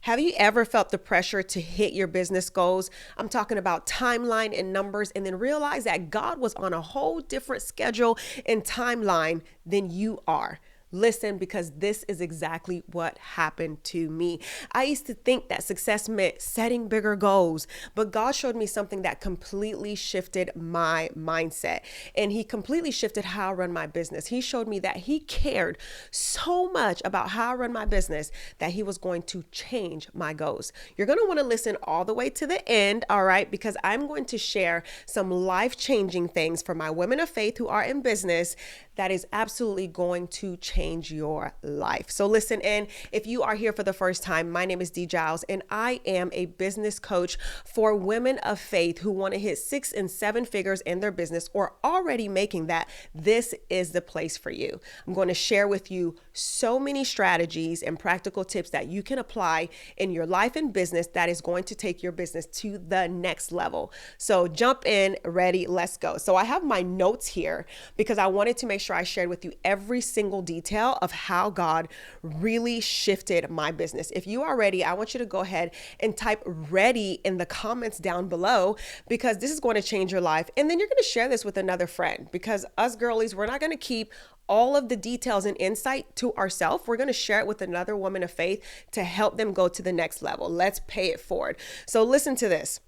Have you ever felt the pressure to hit your business goals? I'm talking about timeline and numbers, and then realize that God was on a whole different schedule and timeline than you are. Listen, because this is exactly what happened to me. I used to think that success meant setting bigger goals, but God showed me something that completely shifted my mindset. And He completely shifted how I run my business. He showed me that He cared so much about how I run my business that He was going to change my goals. You're going to want to listen all the way to the end, all right? Because I'm going to share some life-changing things for my women of faith who are in business that is absolutely going to change your life. So listen in. If you are here for the first time, my name is Dee Giles, and I am a business coach for women of faith who want to hit 6 and 7 figures in their business or already making that. This is the place for you. I'm going to share with you so many strategies and practical tips that you can apply in your life and business that is going to take your business to the next level. So jump in, ready, let's go. So I have my notes here because I wanted to make sure I shared with you every single detail of how God really shifted my business. If you are ready, I want you to go ahead and type ready in the comments down below because this is going to change your life. And then you're going to share this with another friend because us girlies, we're not going to keep all of the details and insight to ourselves. We're going to share it with another woman of faith to help them go to the next level. Let's pay it forward. So listen to this.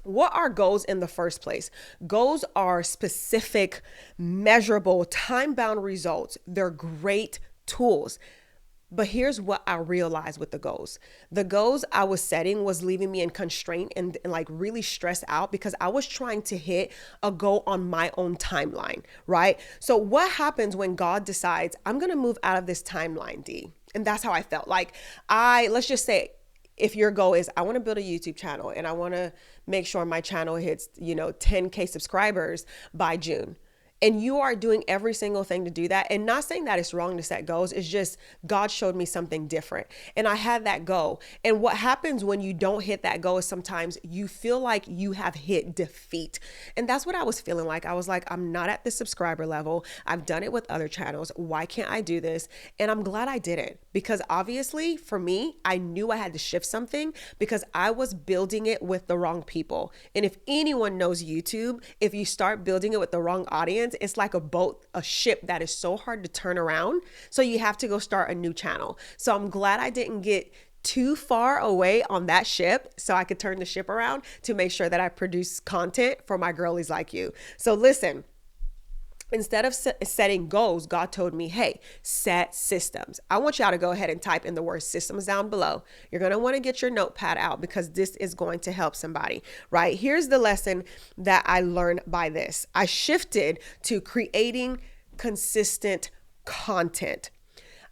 What are goals in the first place? Goals are specific, measurable, time-bound results. They're great tools. But here's what I realized with the goals. The goals I was setting was leaving me in constraint and like really stressed out because I was trying to hit a goal on my own timeline, right? So what happens when God decides, I'm going to move out of this timeline, D? And that's how I felt. Like let's just say, if your goal is, I want to build a YouTube channel and I want to make sure my channel hits, 10K subscribers by June. And you are doing every single thing to do that. And not saying that it's wrong to set goals. It's just God showed me something different. And I had that goal. And what happens when you don't hit that goal is sometimes you feel like you have hit defeat. And that's what I was feeling like. I was like, I'm not at the subscriber level. I've done it with other channels. Why can't I do this? And I'm glad I didn't. Because obviously for me, I knew I had to shift something because I was building it with the wrong people. And if anyone knows YouTube, if you start building it with the wrong audience, it's like a ship that is so hard to turn around. So you have to go start a new channel. So I'm glad I didn't get too far away on that ship so I could turn the ship around to make sure that I produce content for my girlies like you. So listen. Instead of setting goals, God told me, hey, set systems. I want y'all to go ahead and type in the word systems down below. You're going to want to get your notepad out because this is going to help somebody, right? Here's the lesson that I learned by this. I shifted to creating consistent content.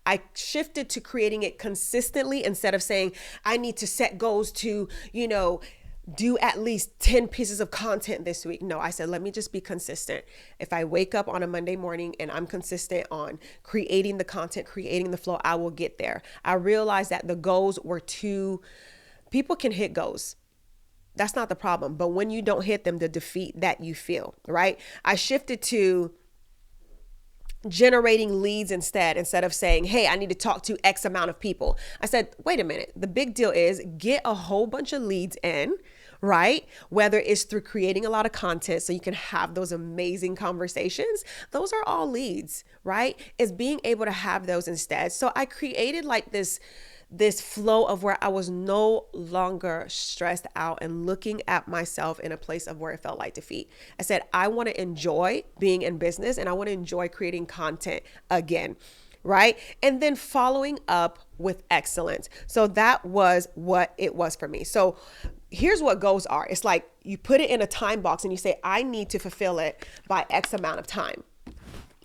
I shifted to creating it consistently instead of saying, I need to set goals to, do at least 10 pieces of content this week. No, I said, let me just be consistent. If I wake up on a Monday morning and I'm consistent on creating the content, creating the flow, I will get there. I realized that the goals were people can hit goals. That's not the problem. But when you don't hit them, the defeat that you feel, right? I shifted to generating leads instead of saying, hey, I need to talk to X amount of people. I said, wait a minute. The big deal is get a whole bunch of leads in, right? Whether it's through creating a lot of content so you can have those amazing conversations. Those are all leads, right? It's being able to have those instead. So I created like this flow of where I was no longer stressed out and looking at myself in a place of where it felt like defeat. I said, I want to enjoy being in business and I want to enjoy creating content again. Right. And then following up with excellence. So that was what it was for me. So here's what goals are. It's like you put it in a time box and you say, I need to fulfill it by X amount of time.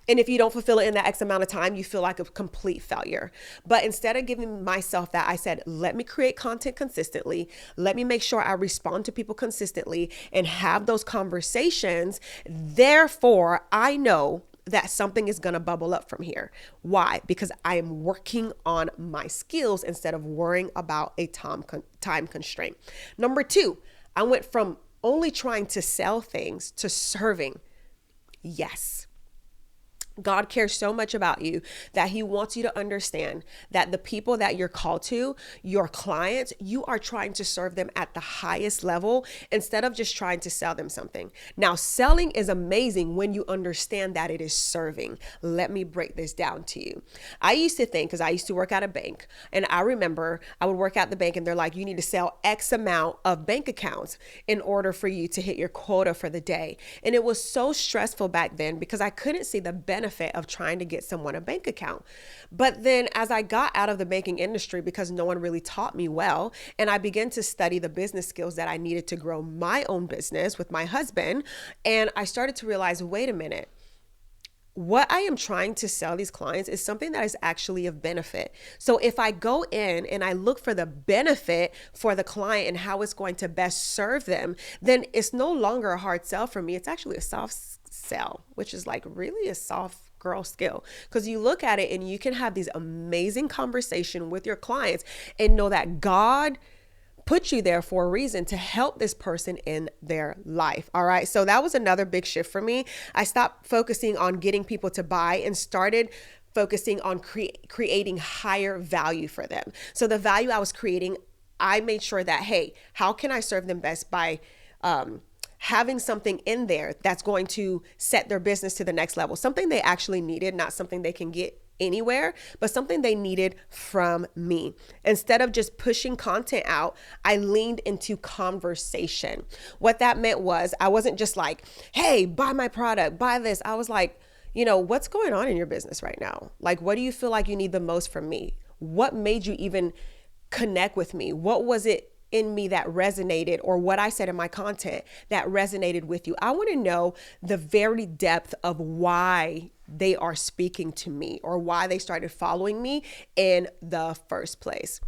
And if you don't fulfill it in that X amount of time, you feel like a complete failure. But instead of giving myself that, I said, let me create content consistently. Let me make sure I respond to people consistently and have those conversations. Therefore, I know that something is going to bubble up from here. Why? Because I am working on my skills instead of worrying about a time constraint. Number 2, I went from only trying to sell things to serving. Yes. God cares so much about you that he wants you to understand that the people that you're called to, your clients, you are trying to serve them at the highest level instead of just trying to sell them something. Now, selling is amazing when you understand that it is serving. Let me break this down to you. I used to think, because I used to work at a bank, and I remember I would work at the bank and they're like, you need to sell X amount of bank accounts in order for you to hit your quota for the day. And it was so stressful back then because I couldn't see the benefit of trying to get someone a bank account. But then as I got out of the banking industry, because no one really taught me well, and I began to study the business skills that I needed to grow my own business with my husband, and I started to realize, wait a minute, what I am trying to sell these clients is something that is actually of benefit. So if I go in and I look for the benefit for the client and how it's going to best serve them, then it's no longer a hard sell for me. It's actually a soft sell, which is like really a soft girl skill, because you look at it and you can have these amazing conversations with your clients and know that God put you there for a reason to help this person in their life. All right. So that was another big shift for me. I stopped focusing on getting people to buy and started focusing on creating higher value for them. So the value I was creating, I made sure that, hey, how can I serve them best by having something in there that's going to set their business to the next level, something they actually needed, not something they can get anywhere, but something they needed from me. Instead of just pushing content out, I leaned into conversation. What that meant was I wasn't just like, hey, buy my product, buy this. I was like, what's going on in your business right now? Like, what do you feel like you need the most from me? What made you even connect with me? What was it in me that resonated, or what I said in my content that resonated with you? I want to know the very depth of why they are speaking to me or why they started following me in the first place.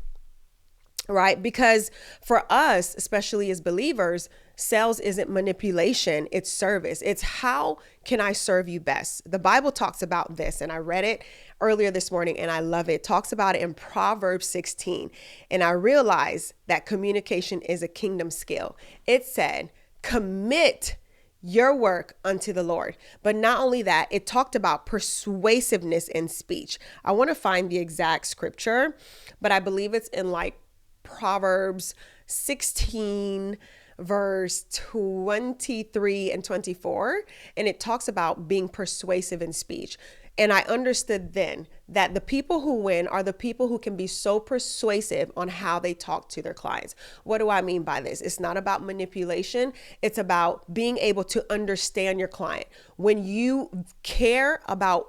Right? Because for us, especially as believers, sales isn't manipulation, it's service. It's how can I serve you best? The Bible talks about this, and I read it earlier this morning and I love it. It talks about it in Proverbs 16. And I realized that communication is a kingdom skill. It said, commit your work unto the Lord. But not only that, it talked about persuasiveness in speech. I want to find the exact scripture, but I believe it's in like Proverbs 16, verse 23 and 24. And it talks about being persuasive in speech. And I understood then that the people who win are the people who can be so persuasive on how they talk to their clients. What do I mean by this? It's not about manipulation. It's about being able to understand your client. When you care about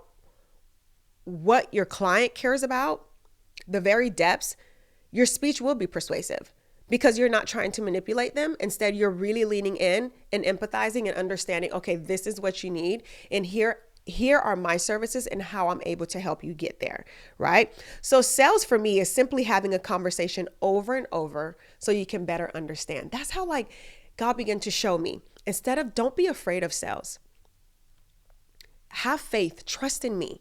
what your client cares about, the very depths, your speech will be persuasive because you're not trying to manipulate them. Instead, you're really leaning in and empathizing and understanding, okay, this is what you need. And here are my services and how I'm able to help you get there, right? So sales for me is simply having a conversation over and over so you can better understand. That's how God began to show me. Instead of don't be afraid of sales. Have faith, trust in me,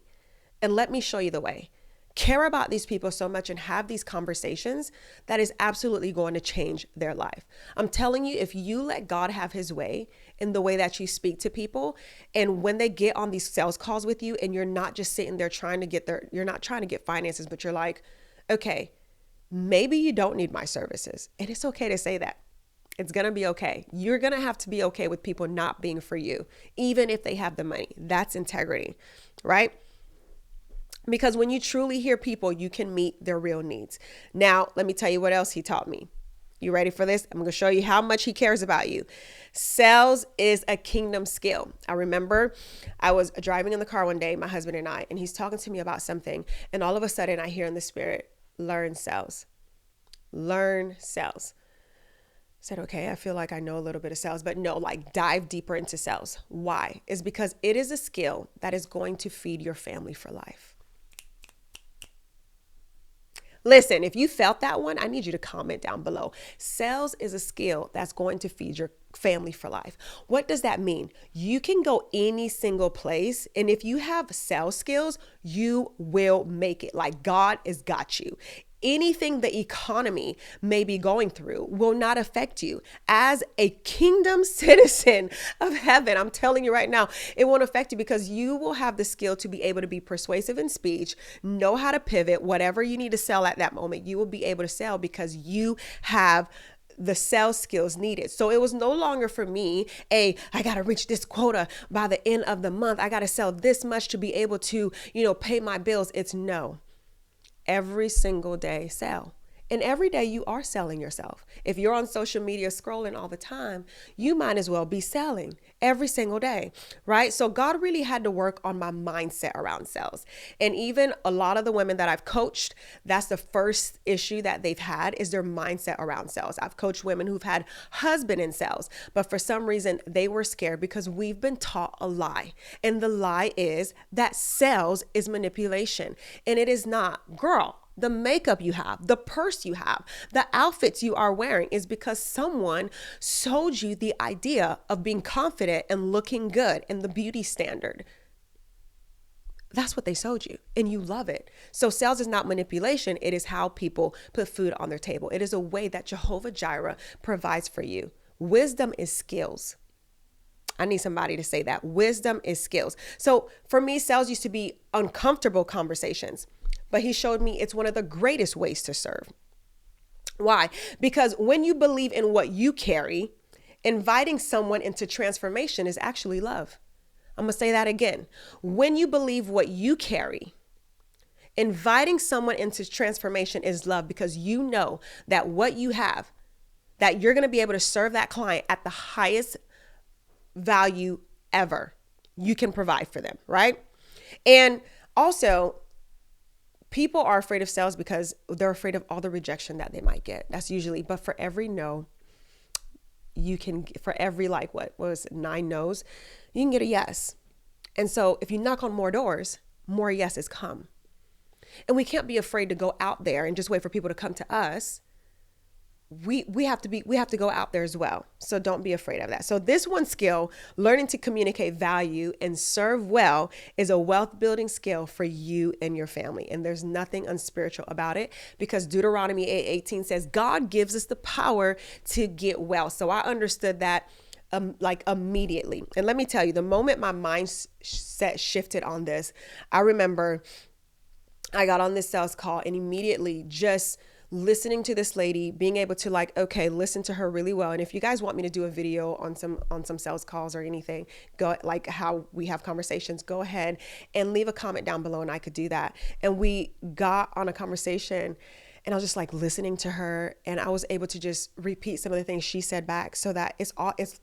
and let me show you the way. Care about these people so much and have these conversations that is absolutely going to change their life. I'm telling you, if you let God have his way in the way that you speak to people, and when they get on these sales calls with you and you're not just sitting there you're not trying to get finances, but you're like, okay, maybe you don't need my services. And it's okay to say that. It's going to be okay. You're going to have to be okay with people not being for you, even if they have the money. That's integrity, right? Because when you truly hear people, you can meet their real needs. Now, let me tell you what else he taught me. You ready for this? I'm going to show you how much he cares about you. Sales is a kingdom skill. I remember I was driving in the car one day, my husband and I, and he's talking to me about something. And all of a sudden I hear in the spirit, learn sales. Learn sales. I said, okay, I feel like I know a little bit of sales, but no, dive deeper into sales. Why? It's because it is a skill that is going to feed your family for life. Listen, if you felt that one, I need you to comment down below. Sales is a skill that's going to feed your family for life. What does that mean? You can go any single place, and if you have sales skills, you will make it. God has got you. Anything the economy may be going through will not affect you. As a kingdom citizen of heaven, I'm telling you right now, it won't affect you because you will have the skill to be able to be persuasive in speech, know how to pivot, whatever you need to sell at that moment, you will be able to sell because you have the sales skills needed. So it was no longer for me I got to reach this quota by the end of the month. I got to sell this much to be able to, pay my bills. It's no. Every single day sell. And every day you are selling yourself. If you're on social media scrolling all the time, you might as well be selling every single day, right? So God really had to work on my mindset around sales. And even a lot of the women that I've coached, that's the first issue that they've had is their mindset around sales. I've coached women who've had husband in sales, but for some reason they were scared because we've been taught a lie. And the lie is that sales is manipulation. And it is not. Girl, the makeup you have, the purse you have, the outfits you are wearing is because someone sold you the idea of being confident and looking good and the beauty standard. That's what they sold you and you love it. So sales is not manipulation. It is how people put food on their table. It is a way that Jehovah Jireh provides for you. Wisdom is skills. I need somebody to say that. Wisdom is skills. So for me, sales used to be uncomfortable conversations. But he showed me it's one of the greatest ways to serve. Why? Because when you believe in what you carry, inviting someone into transformation is actually love. I'm going to say that again. When you believe what you carry, inviting someone into transformation is love because you know that what you have, that you're going to be able to serve that client at the highest value ever you can provide for them, right? And also, people are afraid of sales because they're afraid of all the rejection that they might get. That's usually, but for every no, for every 9 no's, you can get a yes. And so if you knock on more doors, more yeses come. And we can't be afraid to go out there and just wait for people to come to us. We have to go out there as well. So don't be afraid of that. So this one skill, learning to communicate value and serve well, is a wealth building skill for you and your family. And there's nothing unspiritual about it because Deuteronomy 8:18 says God gives us the power to get well. So I understood that immediately. And let me tell you, the moment my mindset shifted on this, I remember I got on this sales call and immediately just listening to this lady, being able to listen to her really well. And if you guys want me to do a video on some sales calls or anything, go how we have conversations, go ahead and leave a comment down below and I could do that. And we got on a conversation and I was just listening to her and I was able to just repeat some of the things she said back so that it's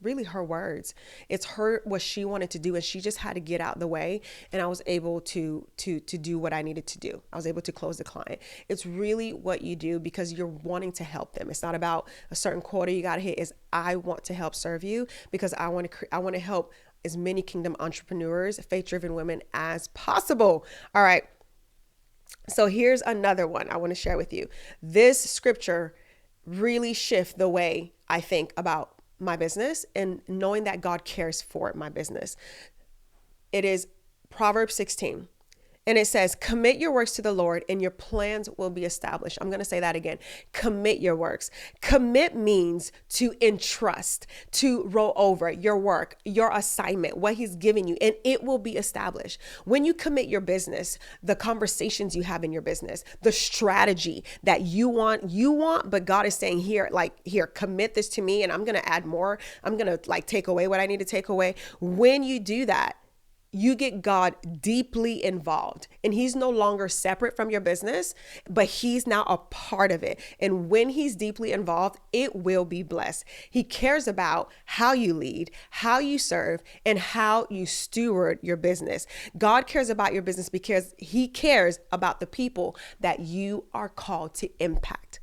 really her words. It's what she wanted to do and she just had to get out the way and I was able to do what I needed to do. I was able to close the client. It's really what you do because you're wanting to help them. It's not about a certain quota you got to hit. I want to help serve you because I want to help as many kingdom entrepreneurs, faith-driven women as possible. All right. So here's another one I want to share with you. This scripture really shifts the way I think about my business and knowing that God cares for my business. It is Proverbs 16. And it says, commit your works to the Lord and your plans will be established. I'm going to say that again. Commit your works. Commit means to entrust, to roll over your work, your assignment, what he's giving you, and it will be established. When you commit your business, the conversations you have in your business, the strategy that you want, but God is saying here, commit this to me and I'm going to add more. I'm going to take away what I need to take away. When you do that, you get God deeply involved and he's no longer separate from your business, but he's now a part of it. And when he's deeply involved, it will be blessed. He cares about how you lead, how you serve, and how you steward your business. God cares about your business because he cares about the people that you are called to impact.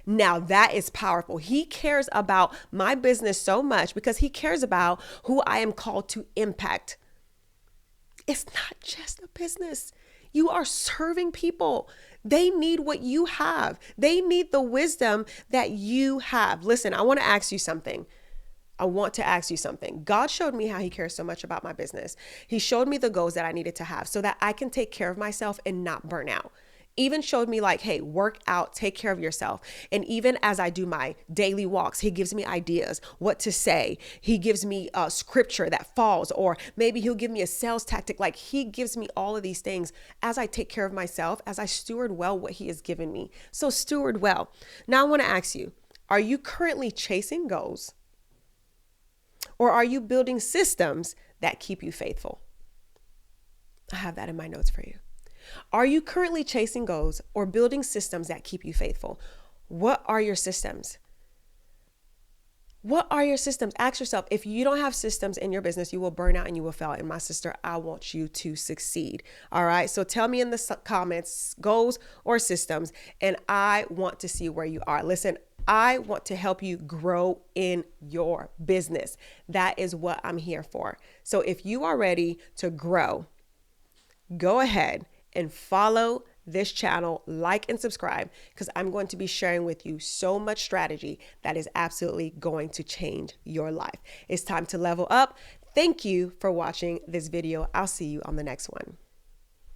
Now that is powerful. He cares about my business so much because he cares about who I am called to impact. It's not just a business. You are serving people. They need what you have. They need the wisdom that you have. Listen, I want to ask you something. God showed me how he cares so much about my business. He showed me the goals that I needed to have so that I can take care of myself and not burn out. even showed me like, hey, work out, take care of yourself. And even as I do my daily walks, he gives me ideas, what to say. He gives me a scripture that falls, or maybe he'll give me a sales tactic. Like he gives me all of these things as I take care of myself, as I steward well what he has given me. So steward well. Now I want to ask you, are you currently chasing goals, or are you building systems that keep you faithful? I have that in my notes for you. Are you currently chasing goals or building systems that keep you faithful? What are your systems? What are your systems? Ask yourself, if you don't have systems in your business, you will burn out and you will fail. And my sister, I want you to succeed. All right. So tell me in the comments, goals or systems, and I want to see where you are. Listen, I want to help you grow in your business. That is what I'm here for. So if you are ready to grow, go ahead and follow this channel, like and subscribe, because I'm going to be sharing with you so much strategy that is absolutely going to change your life. It's time to level up. Thank you for watching this video. I'll see you on the next one.